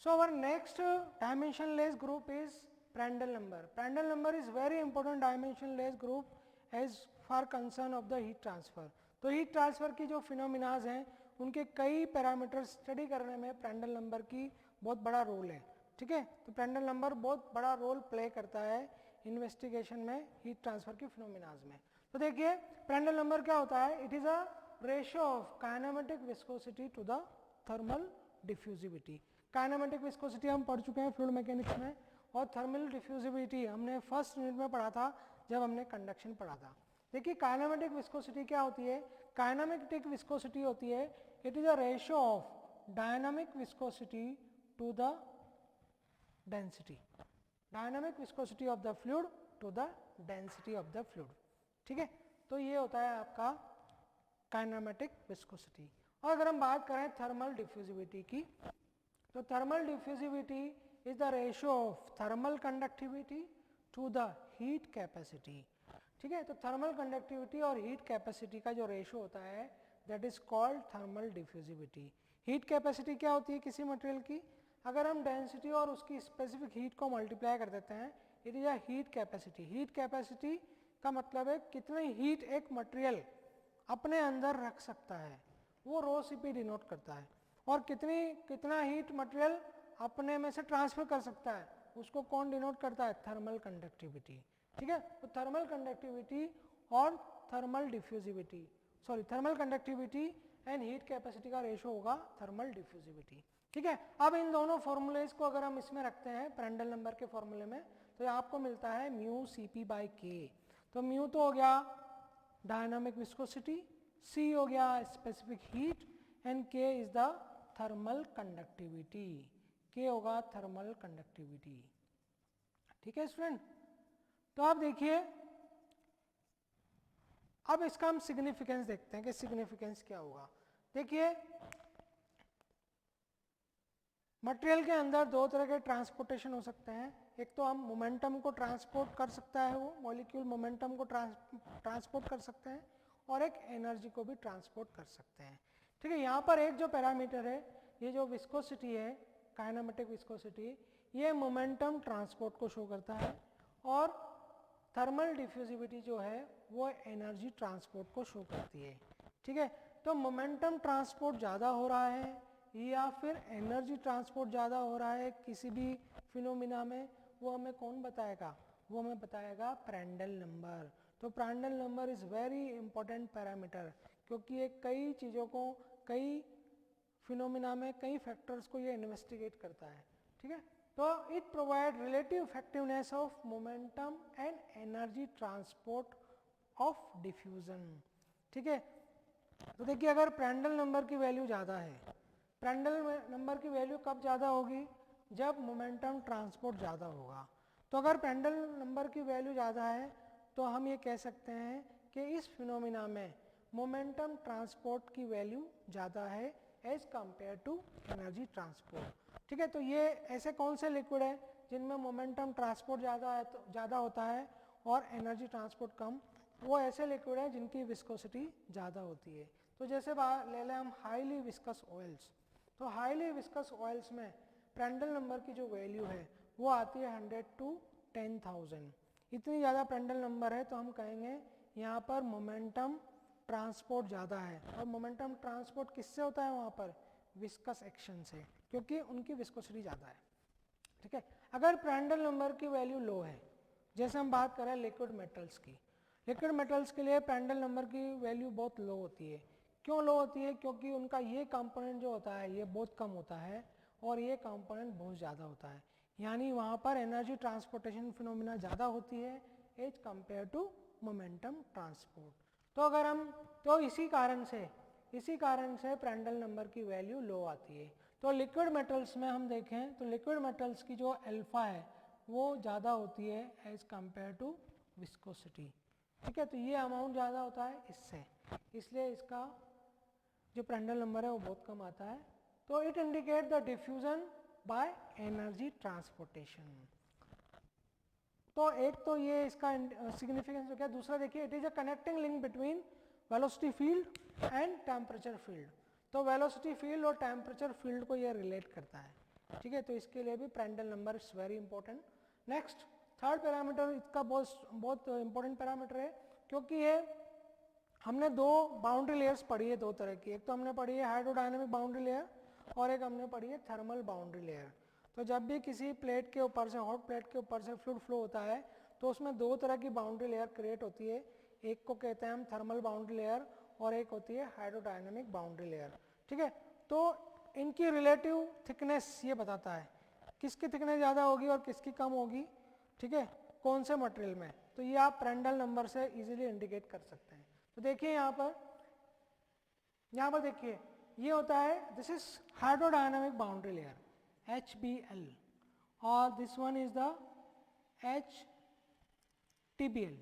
So our next dimensionless group is Prandtl number. Prandtl number is very important dimensionless group as far concern of the heat transfer. तो heat transfer की जो phenomenas हैं उनके कई parameter study करने में Prandtl number की बहुत बड़ा रोल है. ठीक है, तो Prandtl नंबर बहुत बड़ा रोल प्ले करता है इन्वेस्टिगेशन में हीट ट्रांसफर की फिनोमिनाज में. तो देखिए Prandtl नंबर क्या होता है. It is a ratio of kinematic viscosity to the thermal diffusivity. Kinematic viscosity हम पढ़ चुके हैं फ्लूइड मैकेनिक्स में, और थर्मल डिफ्यूजिविटी हमने फर्स्ट यूनिट में पढ़ा था जब हमने कंडक्शन पढ़ा था. देखिए काइनेमेटिक विस्कोसिटी क्या होती है. काइनेमेटिक विस्कोसिटी होती है it is a ratio of dynamic viscosity to the density. Dynamic viscosity of the fluid to the density of the fluid. ठीक है, तो ये होता है आपका काइनेमेटिक विस्कोसिटी. और अगर हम बात करें थर्मल डिफ्यूजिविटी की, तो thermal diffusivity is the ratio of thermal conductivity to the heat capacity. ठीक है, तो थर्मल कंडक्टिविटी और हीट कैपेसिटी का जो रेशियो होता है that is called thermal diffusivity. Heat capacity क्या होती है किसी मटेरियल की. अगर हम डेंसिटी और उसकी स्पेसिफिक हीट को मल्टीप्लाई कर देते हैं it is a heat capacity. Heat capacity का मतलब है कितनी हीट एक मटेरियल अपने अंदर रख सकता है, वो रो सीपी डिनोट करता है. और कितना हीट मटेरियल अपने में से ट्रांसफर कर सकता है उसको कौन डिनोट करता है. Thermal conductivity. ठीक है, तो थर्मल कंडक्टिविटी और thermal diffusivity thermal conductivity and heat capacity का रेशियो होगा थर्मल डिफ्यूजिविटी. ठीक है, अब इन दोनों फॉर्मूलेज को अगर हम इसमें रखते हैं Prandtl नंबर के फॉर्मूले में तो आपको मिलता है म्यू सीपी बाई के. तो म्यू तो हो गया डायनामिक विस्कोसिटी, सी हो गया स्पेसिफिक हीट एंड के इज द थर्मल कंडक्टिविटी. के होगा थर्मल कंडक्टिविटी. ठीक है स्टूडेंट, तो आप देखिए अब इसका हम सिग्निफिकेंस देखते हैं कि सिग्निफिकेंस क्या होगा. देखिए मटेरियल के अंदर दो तरह के ट्रांसपोर्टेशन हो सकते हैं. एक तो हम मोमेंटम को ट्रांसपोर्ट कर सकता है, वो मॉलिक्यूल मोमेंटम को ट्रांसपोर्ट कर सकते हैं, और एक एनर्जी को भी ट्रांसपोर्ट कर सकते हैं. ठीक है, यहाँ पर एक जो पैरामीटर है ये जो विस्कोसिटी है काइनेमेटिक विस्कोसिटी, ये मोमेंटम ट्रांसपोर्ट को शो करता है, और थर्मल डिफ्यूजिविटी जो है वो एनर्जी ट्रांसपोर्ट को शो करती है. ठीक है, तो मोमेंटम ट्रांसपोर्ट ज़्यादा हो रहा है या फिर एनर्जी ट्रांसपोर्ट ज़्यादा हो रहा है किसी भी फिनोमिना में, वो हमें कौन बताएगा. वो हमें बताएगा Prandtl नंबर. तो Prandtl number is very important parameter, क्योंकि ये कई चीज़ों को, कई फिनोमिना में कई फैक्टर्स को ये इन्वेस्टिगेट करता है. ठीक है, तो it provide relative effectiveness of momentum and energy transport of diffusion. ठीक है, तो देखिए अगर Prandtl नंबर की वैल्यू ज़्यादा है, Prandtl नंबर की वैल्यू कब ज़्यादा होगी, जब मोमेंटम ट्रांसपोर्ट ज़्यादा होगा. तो अगर Prandtl नंबर की वैल्यू ज़्यादा है तो हम ये कह सकते हैं कि इस फिनोमिना में मोमेंटम ट्रांसपोर्ट की वैल्यू ज़्यादा है as compared to energy transport. ठीक है, तो ये ऐसे कौन से लिक्विड है जिनमें मोमेंटम ट्रांसपोर्ट ज़्यादा होता है और एनर्जी ट्रांसपोर्ट कम. वो ऐसे लिक्विड है जिनकी विस्कोसिटी ज़्यादा होती है. तो जैसे ले लें हम हाईली विस्कस ऑयल्स. तो हाईली विस्कस ऑयल्स में Prandtl नंबर की जो वैल्यू है वो आती है 100 to 10,000. इतनी ज़्यादा Prandtl नंबर है तो हम कहेंगे यहाँ पर मोमेंटम ट्रांसपोर्ट ज़्यादा है. और मोमेंटम ट्रांसपोर्ट किससे होता है वहाँ पर, विस्कस एक्शन से, क्योंकि उनकी विस्कोसिटी ज़्यादा है. ठीक है, अगर Prandtl नंबर की वैल्यू लो है, जैसे हम बात करें लिक्विड मेटल्स की, लिक्विड मेटल्स के लिए Prandtl नंबर की वैल्यू बहुत लो होती है. क्यों लो होती है, क्योंकि उनका ये कंपोनेंट जो होता है ये बहुत कम होता है और ये कंपोनेंट बहुत ज़्यादा होता है. यानी वहाँ पर एनर्जी ट्रांसपोर्टेशन फिनोमिना ज़्यादा होती है as compared to momentum transport. तो अगर हम तो इसी कारण से Prandtl नंबर की वैल्यू लो आती है. तो लिक्विड मेटल्स में हम देखें तो लिक्विड मेटल्स की जो अल्फा है वो ज़्यादा होती है एज कंपेयर टू विस्कोसिटी. ठीक है, तो ये अमाउंट ज़्यादा होता है इससे, इसलिए इसका जो Prandtl नंबर है वो बहुत कम आता है. तो it indicate the diffusion by energy transportation. तो एक तो ये इसका सिग्निफिकेंस हो गया. दूसरा देखिए it is a connecting link between velocity field and temperature field. तो वेलोसिटी फील्ड और टेम्परेचर फील्ड को ये रिलेट करता है. ठीक है, तो इसके लिए भी Prandtl number is very important. Next third parameter इसका बहुत इंपॉर्टेंट पैरामीटर है, क्योंकि ये हमने दो बाउंड्री लेयर्स पढ़ी है दो तरह की, एक तो हमने पढ़ी है हाइड्रोडायनेमिक बाउंड्री लेयर और एक हमने पढ़ी है थर्मल बाउंड्री लेयर। तो जब भी किसी प्लेट के ऊपर से, हॉट प्लेट के ऊपर से फ्लूइड फ्लो होता है तो उसमें दो तरह की बाउंड्री लेयर क्रिएट होती है, एक को कहते हैं हम थर्मल बाउंड्री लेयर और एक होती है हाइड्रोडायनेमिक बाउंड्री लेयर। ठीक है, तो इनकी रिलेटिव थिकनेस ये बताता है किसकी थिकनेस ज़्यादा होगी और किसकी कम होगी, ठीक है, कौन से मटेरियल में। तो ये आप प्रांड्टल नंबर से इजीली इंडिकेट कर सकते हैं। तो देखिए यहाँ पर देखिए ये होता है, this is hydrodynamic boundary layer HBl और this one is the HTBl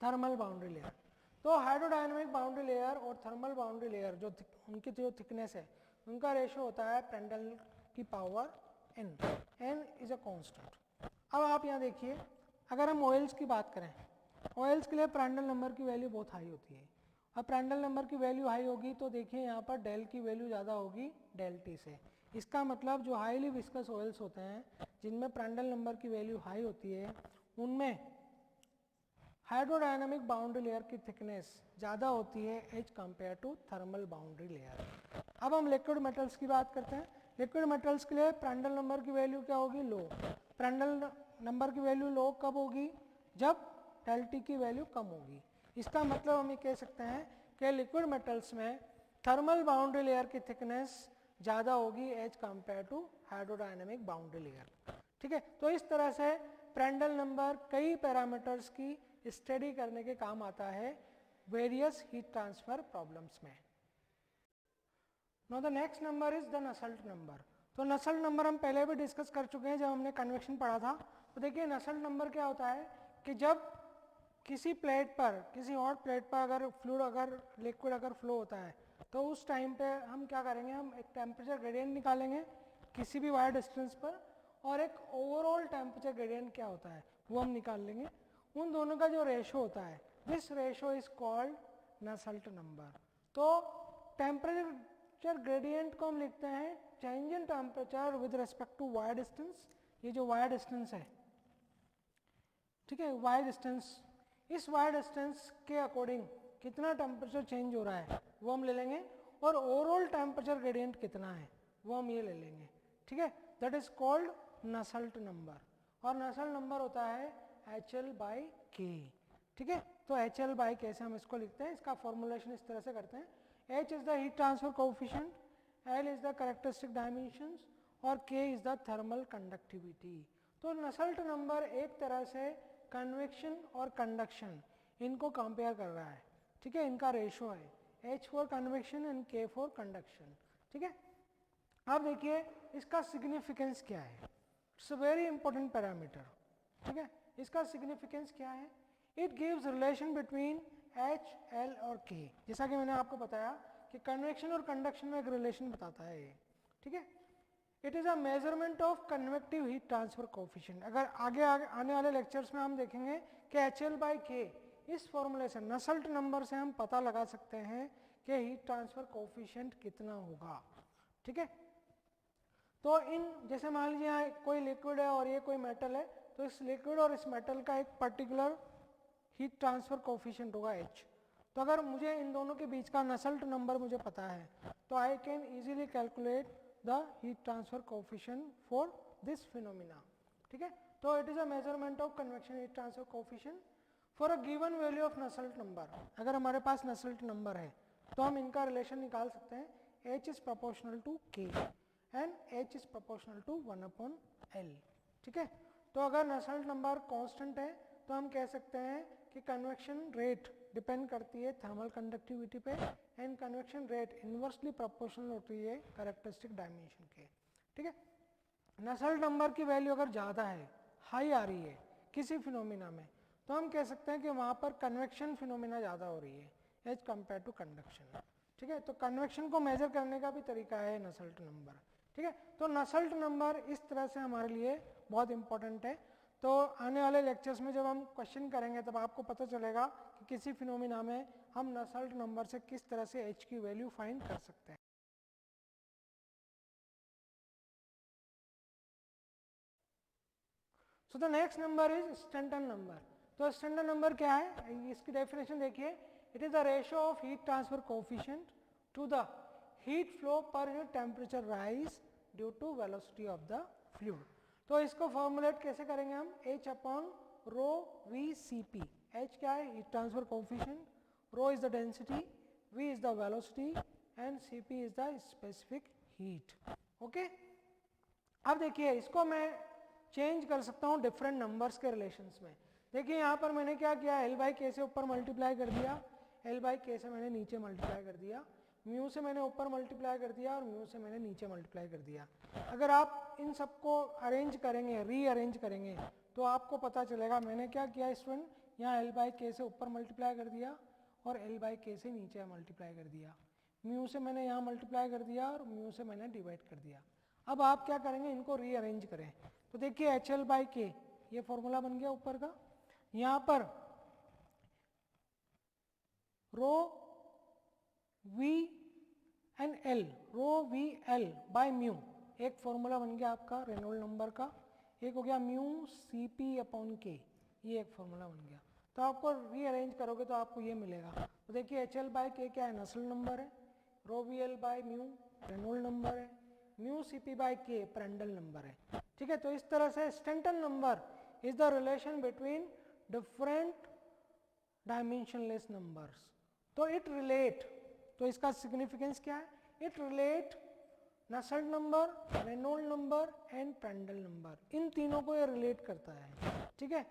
thermal boundary layer. तो हाइड्रोडायनामिक बाउंड्री लेयर और थर्मल बाउंड्री लेयर उनकी जो थिकनेस है उनका रेशो होता है प्रांड्टल की power n is a constant. अब आप यहाँ देखिए, अगर हम ऑयल्स की बात करें, ऑयल्स के लिए प्रांड्टल नंबर की वैल्यू बहुत हाई होती है। अब प्रांड्टल नंबर की वैल्यू हाई होगी तो देखिए यहाँ पर डेल की वैल्यू ज़्यादा होगी डेल टी से। इसका मतलब जो हाईली विस्कस ऑयल्स होते हैं जिनमें प्रांड्टल नंबर की वैल्यू हाई होती है उनमें हाइड्रोडायनामिक बाउंड्री लेयर की थिकनेस ज़्यादा होती है as compared to thermal boundary layer. अब हम लिक्विड मेटल्स की बात करते हैं। लिक्विड मेटल्स के लिए प्रांड्टल नंबर की वैल्यू क्या होगी, लो। प्रांड्टल नंबर की वैल्यू लो कब होगी, जब डेल टी की वैल्यू कम होगी। इसका मतलब हम ये कह सकते हैं कि लिक्विड मेटल्स में थर्मल बाउंड्री लेयर की थिकनेस ज़्यादा होगी as compared to hydrodynamic boundary layer. ठीक है, तो इस तरह से प्रांड्टल नंबर कई पैरामीटर्स की स्टडी करने के काम आता है वेरियस हीट ट्रांसफर प्रॉब्लम्स में। Now the next number is the Nusselt number. तो नसेल्ट नंबर हम पहले भी डिस्कस कर चुके हैं जब हमने कन्वेक्शन पढ़ा था। तो देखिए नसेल्ट नंबर क्या होता है कि जब किसी प्लेट पर, किसी हॉट प्लेट पर अगर फ्लूइड, अगर लिक्विड अगर फ्लो होता है तो उस टाइम पे हम क्या करेंगे, हम एक टेम्परेचर ग्रेडियंट निकालेंगे किसी भी वायर डिस्टेंस पर और एक ओवरऑल टेम्परेचर ग्रेडियंट क्या होता है वो हम निकाल लेंगे। उन दोनों का जो रेशो होता है, this ratio is called Nusselt number. तो टेम्परेचर ग्रेडियंट को हम लिखते हैं change in temperature with respect to wire distance. ये जो वायर डिस्टेंस है, ठीक है, वायर डिस्टेंस, इस वायर डिस्टेंस के अकॉर्डिंग कितना टेम्परेचर चेंज हो रहा है वो हम ले लेंगे और ओवरऑल टेम्परेचर ग्रेडियंट कितना है वो हम ये ले लेंगे। ठीक है, that is called Nusselt number और नसेल्ट नंबर होता है HL/K। ठीक है, तो HL/K से हम इसको लिखते हैं, इसका फॉर्मुलेशन इस तरह से करते हैं, H is the heat transfer coefficient, L is the characteristic dimensions और K is the thermal conductivity. तो नसेल्ट नंबर एक तरह से कन्वेक्शन और कंडक्शन इनको कंपेयर कर रहा है। ठीक है, इनका रेशो है H for convection and K for conduction. ठीक है, अब देखिए इसका सिग्निफिकेंस क्या है, it's a very important parameter. ठीक है, इसका सिग्निफिकेंस क्या है, it gives relation between H, L और K। जैसा कि मैंने आपको बताया कि कन्वेक्शन और कंडक्शन में एक रिलेशन बताता है ये। ठीक है, it is a measurement of convective heat transfer coefficient. अगर आगे आने वाले लेक्चर्स में हम देखेंगे कि HL/K इस फॉर्मूले से, नसेल्ट नंबर से हम पता लगा सकते हैं कि हीट ट्रांसफर कोफिशिएंट कितना होगा। ठीक है, तो इन, जैसे मान लीजिए यहाँ कोई लिक्विड है और ये कोई मेटल है, तो इस लिक्विड और इस मेटल का एक पर्टिकुलर हीट ट्रांसफर कोफिशिएंट होगा H। तो अगर मुझे इन दोनों के बीच का नसेल्ट नंबर मुझे पता है तो I can easily calculate the heat transfer coefficient for this phenomena. ठीक है, तो it is a measurement of convection heat transfer coefficient for a given value of Nusselt number. अगर हमारे पास नसेल्ट नंबर है तो हम इनका रिलेशन निकाल सकते हैं, H is proportional to K and H is proportional to 1/L। ठीक है, तो अगर नसेल्ट नंबर कांस्टेंट है तो हम कह सकते हैं कि कन्वेक्शन रेट डिपेंड करती है थर्मल कंडक्टिविटी पे and convection rate inversely proportional होती है कैरेक्टरिस्टिक डायमेंशन के। ठीक है, नसेल्ट नंबर की वैल्यू अगर ज़्यादा है, हाई आ रही है किसी फिनोमिना में, तो हम कह सकते हैं कि वहाँ पर कन्वेक्शन फिनोमिना ज़्यादा हो रही है एज कंपेयर टू कंडक्शन। ठीक है, तो कन्वेक्शन को मेजर करने का भी तरीका है नसेल्ट नंबर। ठीक है, तो नसेल्ट नंबर इस तरह से हमारे लिए बहुत इंपॉर्टेंट है। तो आने वाले लेक्चर्स में जब हम क्वेश्चन करेंगे तब आपको पता चलेगा कि किसी फिनोमिना में हम नसेल्ट नंबर से किस तरह से H की वैल्यू फाइंड कर सकते हैं। So the next number is Stanton number. तो स्टैंटन नंबर क्या है, इसकी डेफिनेशन देखिए, it is the ratio of heat transfer coefficient to the heat flow per unit temperature rise due to velocity of the fluid. तो इसको formulate कैसे करेंगे हम, H upon rho V C P. H क्या है, heat transfer coefficient, rho is the density, V is the velocity and Cp is the specific heat. Okay, अब देखिए इसको मैं चेंज कर सकता हूँ डिफरेंट नंबर्स के रिलेशंस में। देखिए यहाँ पर मैंने क्या किया, L बाई के से ऊपर मल्टीप्लाई कर दिया, L बाई के से मैंने नीचे मल्टीप्लाई कर दिया, म्यू से मैंने ऊपर मल्टीप्लाई कर दिया और म्यू से मैंने नीचे मल्टीप्लाई कर दिया। अगर आप इन सबको अरेंज करेंगे, रीअरेंज करेंगे, तो आपको पता चलेगा मैंने क्या किया स्टूडेंट, यहाँ L बाई के से ऊपर मल्टीप्लाई कर दिया और L बाई के से नीचे मल्टीप्लाई कर दिया, म्यू से मैंने यहाँ मल्टीप्लाई कर दिया और म्यू से मैंने डिवाइड कर दिया। अब आप क्या करेंगे, इनको रीअरेंज करें। तो देखिए एच एल बाई के, ये फॉर्मूला बन गया ऊपर का, यहाँ पर rho V and L, rho V L by mu, एक फॉर्मूला बन गया आपका रेनॉल्ड नंबर का, एक हो गया म्यू सी पी अपॉन के, ये एक फॉर्मूला बन गया। तो आपको रीअरेंज करोगे तो आपको ये मिलेगा। तो देखिए एच एल बाई के क्या है, नस्ल नंबर है, rho V L by mu Reynolds number है, mu C P by K Prandtl number है। ठीक है, तो इस तरह से Stanton number is the relation between different dimensionless numbers. तो इट रिलेट, तो इसका सिग्निफिकेंस क्या है, it relate Nusselt number, Reynolds number and Prandtl number, इन तीनों को ये रिलेट करता है। ठीक है,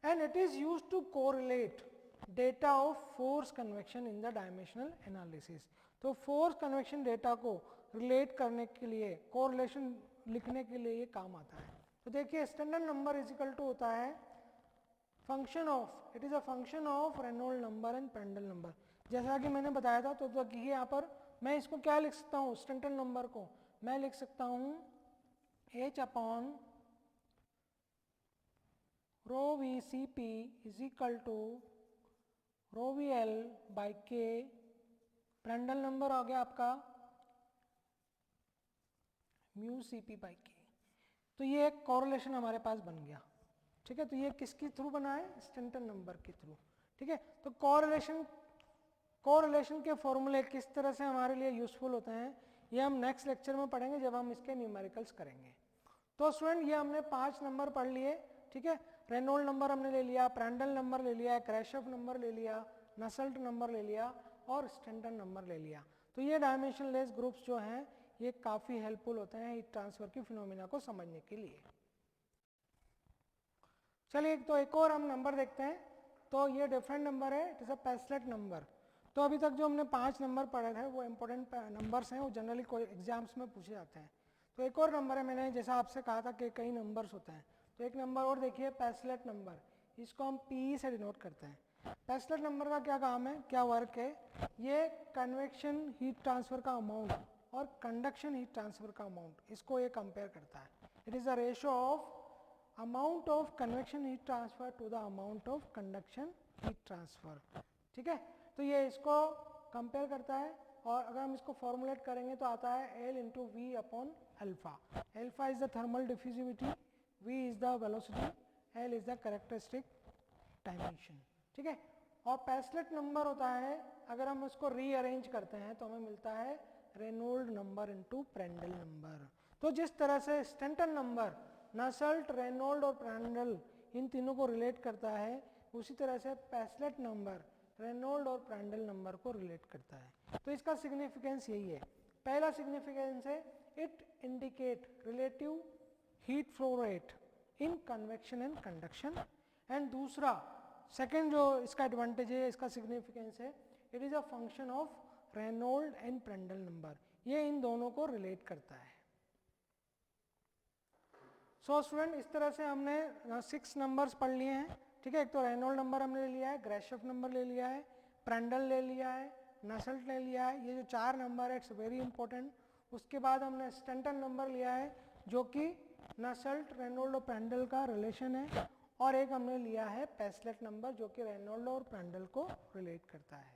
and it is used to correlate data of force convection in the dimensional analysis। तो force convection data को relate करने के लिए, correlation लिखने के लिए ये काम आता है। तो देखिए standard number is equal to होता है function of, it is a function of Reynolds number and Prandtl number, जैसा कि मैंने बताया था। तो देखिए यहाँ पर मैं इसको क्या लिख सकता हूँ, स्टैंडर्ड नंबर को मैं लिख सकता हूँ H upon rho V C P is equal to rho V L by K, Prandtl number आ गया आपका म्यू सी पी बाई के। तो ये एक कॉरेलेशन हमारे पास बन गया। ठीक है, तो ये किसके थ्रू बना है, स्टैंटन नंबर के थ्रू। ठीक है, तो कॉरेलेशन के फॉर्मूले किस तरह से हमारे लिए यूजफुल होते हैं ये हम नेक्स्ट लेक्चर में पढ़ेंगे जब हम इसके न्यूमेरिकल्स करेंगे। तो स्टूडेंट ये हमने 5 नंबर पढ़ लिए। ठीक है, रेनॉल्ड नंबर हमने ले लिया, प्रेंडल नंबर ले लिया, क्रैशऑफ नंबर ले लिया, नसेल्ट नंबर ले लिया और स्टैंटन नंबर ले लिया। तो ये डायमेंशनलेस ग्रुप्स जो हैं ये काफ़ी हेल्पफुल होते हैं हीट ट्रांसफर की फिनोमिना को समझने के लिए। चलिए तो एक और हम नंबर देखते हैं। तो ये डिफरेंट नंबर है, इट इज़ अ पेसलेट नंबर। तो अभी तक जो हमने 5 नंबर पढ़े थे वो इंपॉर्टेंट नंबर्स हैं, वो जनरली कोई एग्जाम्स में पूछे जाते हैं। तो एक और नंबर है, मैंने जैसा आपसे कहा था कि कई नंबर्स होते हैं, तो एक नंबर और देखिए पेसलेट नंबर, इसको हम पी से डिनोट करते हैं। पेसलेट नंबर का क्या काम है, क्या वर्क है, ये कन्वेक्शन हीट ट्रांसफर का अमाउंट और कंडक्शन हीट ट्रांसफर का अमाउंट, इसको ये कंपेयर करता है। It is the ratio of amount of convection heat transfer to the amount of conduction heat transfer। ठीक है, तो ये इसको कंपेयर करता है और अगर हम इसको फॉर्मुलेट करेंगे तो आता है L into V upon alpha. Alpha is the thermal diffusivity, V is the velocity, L is the characteristic dimension. ठीक है, और पेसलेट नंबर होता है, अगर हम उसको रीअरेंज करते हैं तो हमें मिलता है रेनॉल्ड नंबर इंटू प्रेंडल नंबर। तो जिस तरह से स्टैंटन नंबर नसेल्ट, रेनॉल्ड और प्रेंडल इन तीनों को रिलेट करता है, उसी तरह से पेसलेट नंबर रेनॉल्ड और प्रेंडल नंबर को रिलेट करता है। तो इसका सिग्निफिकेंस यही है। पहला सिग्निफिकेंस है it indicate relative heat flow rate in convection and conduction, and दूसरा सेकेंड जो इसका एडवांटेज है, इसका सिग्निफिकेंस है it is a function of Reynolds and Prandtl number, ये इन दोनों को रिलेट करता है। सो स्टूडेंट इस तरह से हमने 6 नंबर्स पढ़ लिए हैं। ठीक है, एक तो रेनॉल्ड नंबर हमने ले लिया है, ग्रेशॉफ नंबर ले लिया है, प्रेंडल ले लिया है, नसेल्ट ले लिया है, ये जो 4 नंबर है इट्स वेरी इंपॉर्टेंट। उसके बाद हमने स्टैंटन नंबर लिया है जो कि नसेल्ट, रेनॉल्ड और प्रेंडल का रिलेशन है, और एक हमने लिया है पेसलेट नंबर जो कि रेनॉल्ड और प्रेंडल को रिलेट करता है।